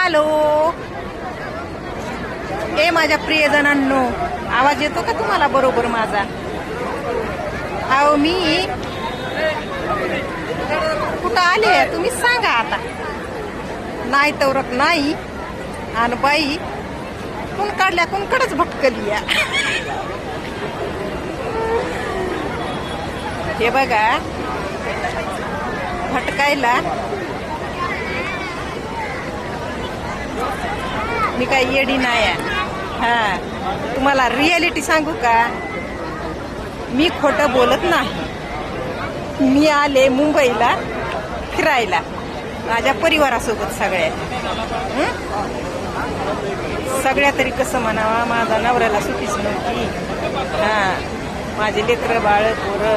Hello, ए माझ्या प्रियजनांनो, आवाज येतो का तुम्हाला बरोबर माझा? अहो मी कुठं आले तुम्ही सांगा आता. नाही तवरक नाही आणि बाई कोण काढल्या कोणकडेच भटकली या. हे बघा भटकायला मी काही येडी नाही आहे. हा, तुम्हाला रियालिटी सांगू का, मी खोटं बोलत नाही. मी आले मुंबईला फिरायला माझ्या परिवारासोबत सगळ्या तरी कसं म्हणावा, माझा नवऱ्याला सुट्टीच नव्हती. हा, माझे लेकरं बाळ पोरं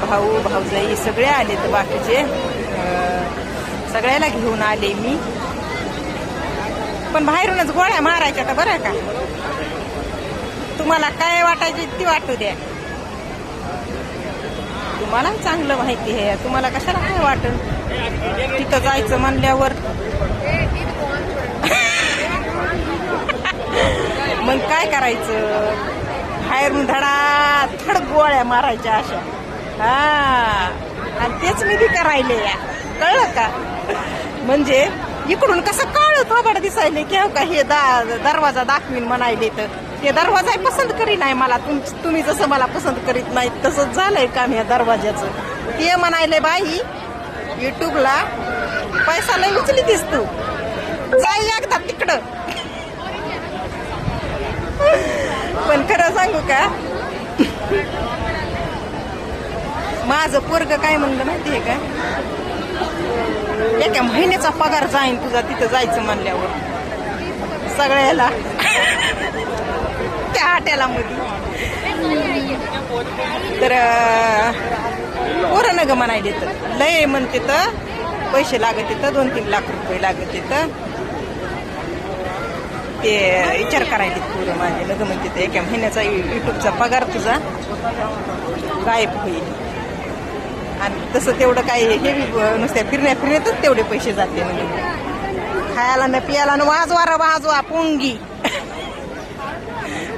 भाऊ भाऊजाई सगळे आले, तर बाकीचे सगळ्याला घेऊन आले मी. पण बाहेरूनच गोळ्या मारायच्या तर बरं का. तुम्हाला काय वाटायची ती वाटू द्या, तुम्हाला चांगलं माहिती आहे. तुम्हाला कशाला काय वाटल, तिथं जायचं म्हणल्यावर मग काय करायचं, बाहेरून धडाधड गोळ्या मारायच्या अशा. हा, आणि तेच मी बी करायले या, कळलं का. म्हणजे इकडून कसं काळ थोबड दिसायले की का हे दरवाजा दाखवीन म्हणायले, तर ते दरवाजा पसंत करी नाही मला. तुम्ही जसं मला पसंत करीत नाही तसंच झालंय काम या दरवाजाचं. ते म्हणायले बाई युट्यूबला पैसा लय उचली दिसतो, जाई एकदा तिकडं. पण खरं सांगू का, माझं पोरग काय म्हणलं माहितीये का, एका महिन्याचा पगार जाईन तुझा तिथं जायचं म्हणल्यावर सगळ्याला त्या हॉटेला मध्ये. तर पोरं न ग म्हणायले, तर लय म्हणते तर पैसे लागत येतं, 2-3 लाख रुपये लागत येतं. ते विचार करायले पोरं माझे लग म्हणते तर एका महिन्याचा युट्यूबचा पगार तुझा गायब होईल. आणि तसं तेवढं काही हे नुसत्या फिरण्यातच तेवढे पैसे जाते. म्हणजे खायला न पियाला न वाजवा पोंगी.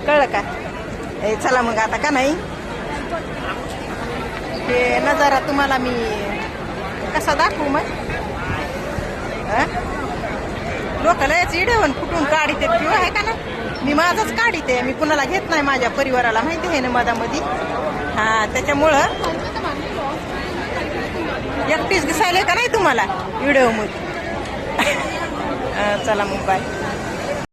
कळलं का. चला मग आता का नाही, हे नजारा तुम्हाला मी कसा दाखवू मग. लोकांना याच इडवून कुठून काढीते किंवा आहे का ना, मी माझाच काढीते, मी कुणाला घेत नाही. माझ्या परिवाराला माहिती आहे ना मधामध्ये. हा, त्याच्यामुळं एकटीच दिसायला का नाही तुम्हाला व्हिडिओ मध्ये. चला मग बाय.